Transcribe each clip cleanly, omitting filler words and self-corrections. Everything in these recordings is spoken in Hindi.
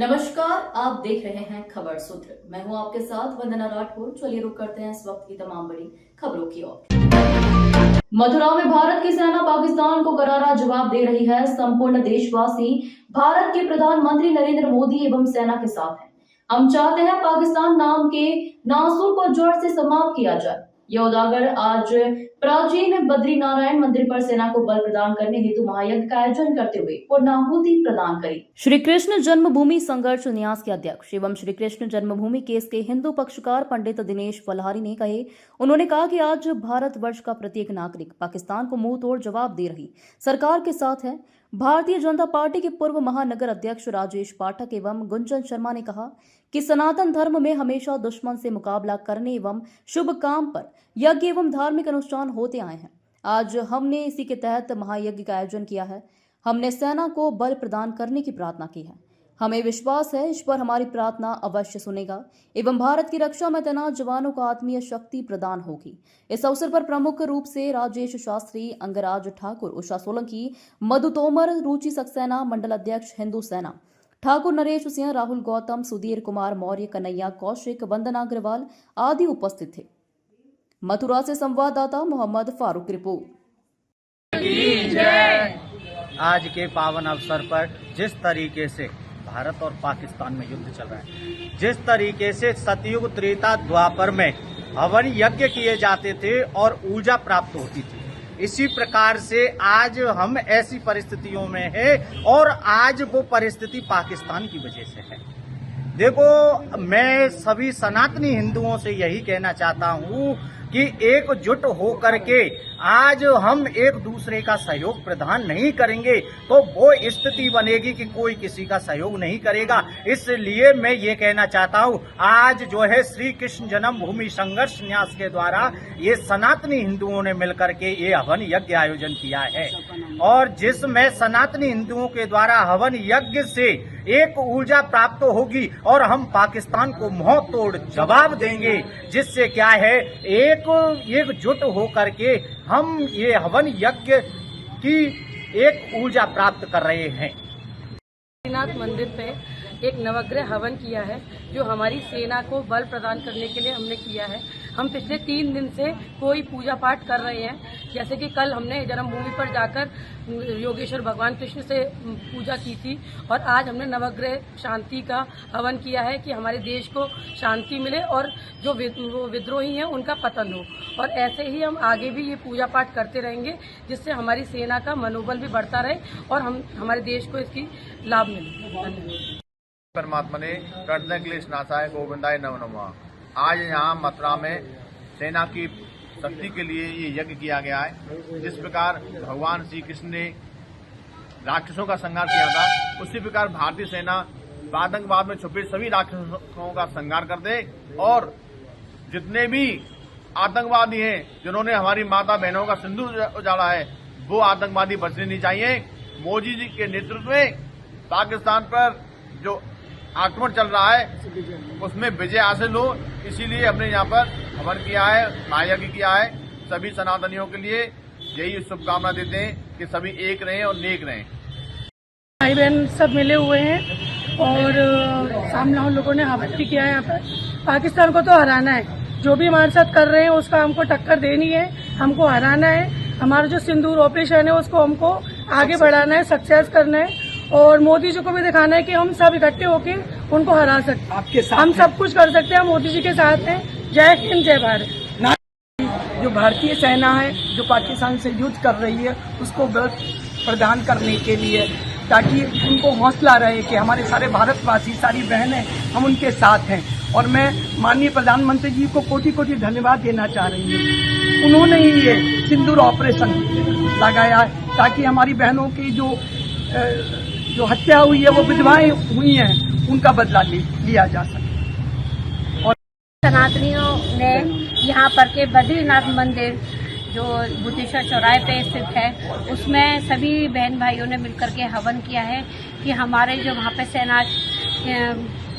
नमस्कार, आप देख रहे हैं खबर सूत्र। मैं हूं आपके साथ वंदना राठौर। चलिए रुक करते हैं इस वक्त की तमाम बड़ी खबरों की ओर। मथुरा में भारत की सेना पाकिस्तान को करारा जवाब दे रही है। संपूर्ण देशवासी भारत के प्रधानमंत्री नरेंद्र मोदी एवं सेना के साथ हैं। हम चाहते हैं पाकिस्तान नाम के नासूर को जड़ से समाप्त किया जाए। यह उजागर आज प्राचीन बद्री नारायण मंदिर पर सेना को बल प्रदान करने हेतु महायज्ञ का आयोजन करते हुए पूर्णाहुति प्रदान करी। श्री कृष्ण जन्मभूमि संघर्ष न्यास के अध्यक्ष एवं श्री कृष्ण जन्मभूमि केस के हिंदू पक्षकार पंडित दिनेश वल्हारी ने उन्होंने कहा कि आज भारतवर्ष का प्रत्येक नागरिक पाकिस्तान को मुंह तोड़ जवाब दे रही सरकार के साथ है। भारतीय जनता पार्टी के पूर्व महानगर अध्यक्ष राजेश पाठक एवं गुंजन शर्मा ने कहा कि सनातन धर्म में हमेशा दुश्मन से मुकाबला करने एवं शुभ काम पर यज्ञ एवं धार्मिक अनुष्ठान होते आए हैं। आज हमने इसी के तहत महायज्ञ का आयोजन किया है। हमने सेना को बल प्रदान करने की प्रार्थना की है। हमें विश्वास है इस पर हमारी प्रार्थना अवश्य सुनेगा एवं भारत की रक्षा में तैनात जवानों को आत्मीय शक्ति प्रदान होगी। इस अवसर पर प्रमुख रूप से राजेश शास्त्री, अंगराज ठाकुर, उषा सोलंकी, मधु तोमर, रुचि सक्सेना, मंडल अध्यक्ष हिंदू सेना, ठाकुर नरेश सिंह, राहुल गौतम, सुधीर कुमार मौर्य, कन्हैया कौशिक, वंदना अग्रवाल आदि उपस्थित थे। मथुरा से संवाददाता मोहम्मद फारूक रिपोर्ट। आज के पावन अवसर पर जिस तरीके से भारत और पाकिस्तान में युद्ध चल रहा है, जिस तरीके से सतयुग, त्रेता, द्वापर में हवन यज्ञ किए जाते थे और ऊर्जा प्राप्त होती थी, इसी प्रकार से आज हम ऐसी परिस्थितियों में हैं और आज वो परिस्थिति पाकिस्तान की वजह से है। देखो, मैं सभी सनातनी हिंदुओं से यही कहना चाहता हूँ कि एकजुट होकर के आज हम एक दूसरे का सहयोग प्रदान नहीं करेंगे तो वो स्थिति बनेगी कि कोई किसी का सहयोग नहीं करेगा। इसलिए मैं ये कहना चाहता हूँ, आज जो है श्री कृष्ण जन्मभूमि संघर्ष न्यास के द्वारा ये सनातनी हिंदुओं ने मिलकर के ये हवन यज्ञ आयोजन किया है और जिसमें सनातनी हिंदुओं के द्वारा हवन यज्ञ से एक ऊर्जा प्राप्त होगी और हम पाकिस्तान को मुंह तोड़ जवाब देंगे, जिससे क्या है एकजुट होकर के हम ये हवन यज्ञ की एक ऊर्जा प्राप्त कर रहे हैं। नाथ मंदिर पे एक नवग्रह हवन किया है जो हमारी सेना को बल प्रदान करने के लिए हमने किया है। हम पिछले 3 दिन से कोई पूजा पाठ कर रहे हैं, जैसे कि कल हमने जन्मभूमि पर जाकर योगेश्वर भगवान कृष्ण से पूजा की थी और आज हमने नवग्रह शांति का हवन किया है कि हमारे देश को शांति मिले और जो विद्रोही हैं उनका पतन हो। और ऐसे ही हम आगे भी ये पूजा पाठ करते रहेंगे जिससे हमारी सेना का मनोबल भी बढ़ता रहे और हमारे देश को इसकी लाभ मिले। परमात्मा ने करने क्लेश नाशाय गोविंदाय नमो नमः। आज यहाँ मथुरा में सेना की शक्ति के लिए ये यज्ञ किया गया है। जिस प्रकार भगवान श्री कृष्ण ने राक्षसों का संहार किया था, उसी प्रकार भारतीय सेना आतंकवाद में छुपे सभी राक्षसों का संहार कर दे और जितने भी आतंकवादी हैं जिन्होंने हमारी माता बहनों का सिंदूर उजाड़ा है, वो आतंकवादी बचने नहीं चाहिए। मोदी जी के नेतृत्व में पाकिस्तान पर जो आक्रमण चल रहा है उसमें विजय हासिल हो, इसीलिए हमने यहाँ पर हवन किया है, महायज्ञ किया है। सभी सनातनियों के लिए यही शुभकामना देते हैं कि सभी एक रहें और नेक रहें। भाई बहन सब मिले हुए हैं और सामने हम लोगों ने हवन भी किया है। यहाँ पर पाकिस्तान को तो हराना है, जो भी हमारे साथ कर रहे हैं उसका हमको टक्कर देनी है, हमको हराना है। हमारा जो सिंदूर ऑपरेशन है उसको हमको आगे बढ़ाना है, सक्सेस करना है और मोदी जी को भी दिखाना है कि हम सब इकट्ठे होकर उनको हरा सकते हैं। आपके साथ हम सब कुछ कर सकते हैं, मोदी जी के साथ हैं। जय हिंद, जय भारत। जो भारतीय सेना है जो पाकिस्तान से युद्ध कर रही है उसको बल प्रदान करने के लिए, ताकि उनको हौसला रहे कि हमारे सारे भारतवासी, सारी बहनें हम उनके साथ हैं। और मैं माननीय प्रधानमंत्री जी को कोटि कोटि धन्यवाद देना चाह रही हूँ। उन्होंने ही ये सिंदूर ऑपरेशन लगाया है ताकि हमारी बहनों की जो हत्या हुई है, वो विधवाएं हुई हैं, उनका बदला लिया जा सके। और सनातनियों ने यहाँ पर के बद्रीनाथ मंदिर जो बुद्धेश्वर चौराहे पे स्थित है, उसमें सभी बहन भाइयों ने मिलकर के हवन किया है कि हमारे जो वहाँ पे सेना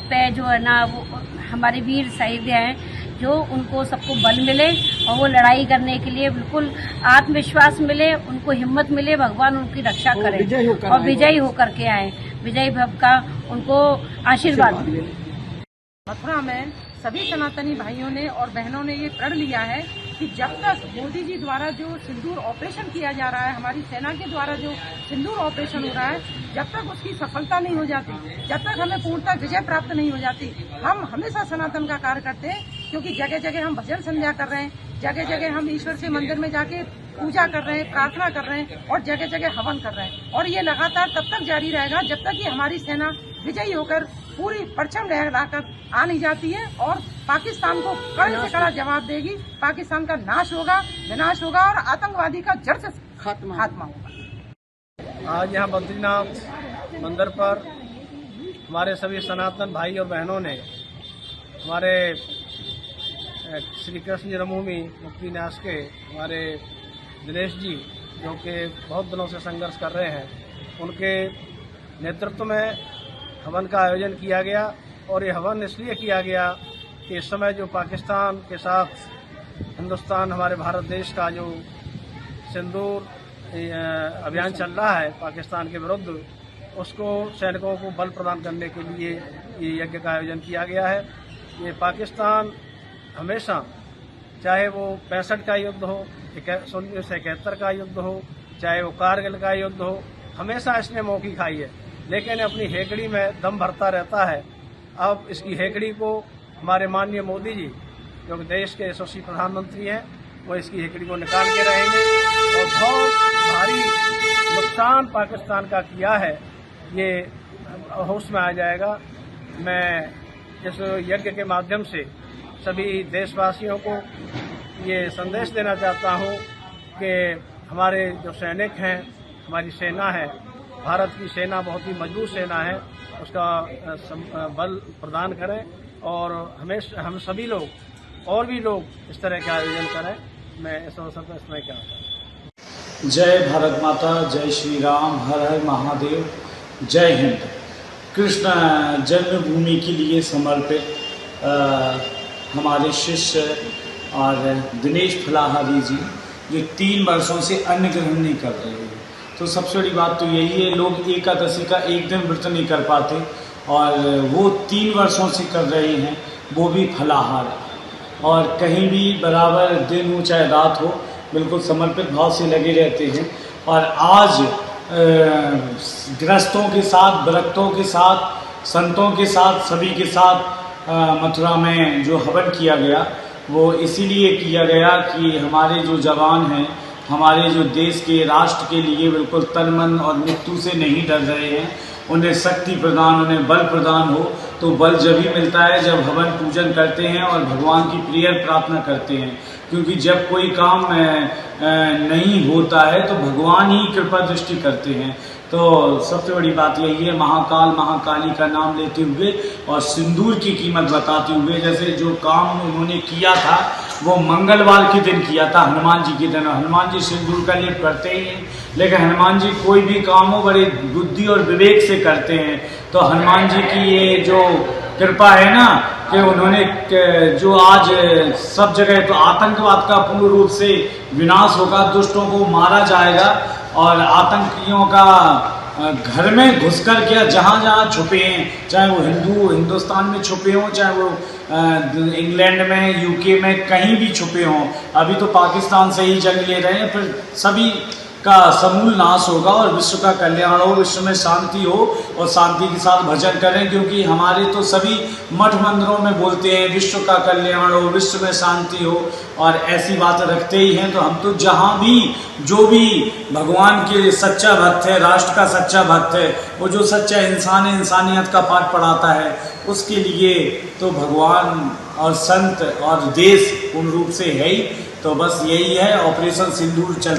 पे जो है ना वो हमारे वीर शहीद हैं जो उनको सबको बल मिले और वो लड़ाई करने के लिए बिल्कुल आत्मविश्वास मिले, उनको हिम्मत मिले, भगवान उनकी रक्षा करे और विजयी होकर के आए, विजयी भव का उनको आशीर्वाद मिले। मथुरा में सभी सनातनी भाइयों ने और बहनों ने ये प्रण लिया है कि जब तक मोदी जी द्वारा जो सिंदूर ऑपरेशन किया जा रहा है, हमारी सेना के द्वारा जो सिंदूर ऑपरेशन हो रहा है, जब तक उसकी सफलता नहीं हो जाती, जब तक हमें पूर्णतः विजय प्राप्त नहीं हो जाती, हम हमेशा सनातन का कार्य करते हैं। क्योंकि जगह जगह हम भजन संध्या कर रहे हैं, जगह जगह हम ईश्वर से मंदिर में जाके पूजा कर रहे हैं, प्रार्थना कर रहे हैं और जगह जगह हवन कर रहे हैं। और ये लगातार तब तक जारी रहेगा जब तक कि हमारी सेना विजयी होकर पूरी परचम लहराकर आ नहीं जाती है और पाकिस्तान को कड़े से कड़ा जवाब देगी। पाकिस्तान का नाश होगा, विनाश होगा और आतंकवादी का जड़ से खात्मा होगा। आज यहाँ बद्रीनाथ मंदिर पर हमारे सभी सनातन भाई और बहनों ने हमारे श्री कृष्ण जन्मभूमि मुक्ति न्यास के हमारे दिनेश जी, जो कि बहुत दिनों से संघर्ष कर रहे हैं, उनके नेतृत्व में हवन का आयोजन किया गया। और ये हवन इसलिए किया गया कि इस समय जो पाकिस्तान के साथ हिंदुस्तान, हमारे भारत देश का जो सिंदूर अभियान चल रहा है पाकिस्तान के विरुद्ध, उसको सैनिकों को बल प्रदान करने के लिए ये यज्ञ का आयोजन किया गया है। ये पाकिस्तान हमेशा, चाहे वो 65 का युद्ध हो, 1971 का युद्ध हो, चाहे वो कारगिल का युद्ध हो, हमेशा इसने मौकी खाई है, लेकिन अपनी हेकड़ी में दम भरता रहता है। अब इसकी हेकड़ी को हमारे माननीय मोदी जी, जो कि देश के यशस्वी प्रधानमंत्री हैं, वो इसकी हेकड़ी को निकाल के रहेंगे और बहुत भारी नुकसान पाकिस्तान का किया है, ये होश में आ जाएगा। मैं इस यज्ञ के माध्यम से सभी देशवासियों को ये संदेश देना चाहता हूँ कि हमारे जो सैनिक हैं, हमारी सेना है, भारत की सेना बहुत ही मजबूत सेना है, उसका बल प्रदान करें और हमेशा हम सभी लोग और भी लोग इस तरह के आयोजन करें। मैं इस अवसर पर इसमें क्या कहूँ। जय भारत माता, जय श्री राम, हर हर महादेव, जय हिंद। कृष्ण जन्मभूमि के लिए समर्पित हमारे शिष्य और दिनेश फलाहारी जी, जो 3 वर्षों से अन्न ग्रहण नहीं कर रहे हैं, तो सबसे बड़ी बात तो यही है, लोग एकादशी का एक दिन व्रत नहीं कर पाते और वो 3 वर्षों से कर रहे हैं, वो भी फलाहार। और कहीं भी बराबर दिन हो चाहे रात हो, बिल्कुल समर्पित भाव से लगे रहते हैं। और आज गृहस्थों के साथ, भक्तों के साथ, संतों के साथ, सभी के साथ मथुरा में जो हवन किया गया, वो इसीलिए किया गया कि हमारे जो जवान हैं, हमारे जो देश के राष्ट्र के लिए बिल्कुल तन मन और मृत्यु से नहीं डर रहे हैं, उन्हें शक्ति प्रदान, उन्हें बल प्रदान हो। तो बल जब ही मिलता है जब हवन पूजन करते हैं और भगवान की प्रेयर प्रार्थना करते हैं, क्योंकि जब कोई काम नहीं होता है तो भगवान ही कृपा दृष्टि करते हैं। तो सबसे बड़ी बात यही है, महाकाल महाकाली का नाम लेते हुए और सिंदूर की कीमत बताते हुए, जैसे जो काम उन्होंने किया था वो मंगलवार के दिन किया था, हनुमान जी के दिन। हनुमान जी सिंदूर का लेप करते ही हैं, लेकिन हनुमान जी कोई भी काम हो बड़े बुद्धि और विवेक से करते हैं। तो हनुमान जी की ये जो कृपा है ना, कि उन्होंने जो आज सब जगह तो आतंकवाद का पूर्ण रूप से विनाश होगा, दुष्टों को मारा जाएगा और आतंकियों का घर में घुसकर क्या जहाँ जहाँ छुपे हैं, चाहे वो हिंदुस्तान में छुपे हों, चाहे वो इंग्लैंड में, यूके में, कहीं भी छुपे हों, अभी तो पाकिस्तान से ही जंग ले रहे हैं, फिर सभी का समूल नाश होगा और विश्व का कल्याण हो, विश्व में शांति हो और शांति के साथ भजन करें। क्योंकि हमारे तो सभी मठ मंदिरों में बोलते हैं विश्व का कल्याण हो, विश्व में शांति हो, और ऐसी बात रखते ही हैं। तो हम तो जहाँ भी जो भी भगवान के सच्चा भक्त है, राष्ट्र का सच्चा भक्त है, वो जो सच्चा इंसान है, इंसानियत का पाठ पढ़ाता है, उसके लिए तो भगवान और संत और देश पूर्ण रूप से है ही। तो बस यही है, ऑपरेशन सिंदूर चल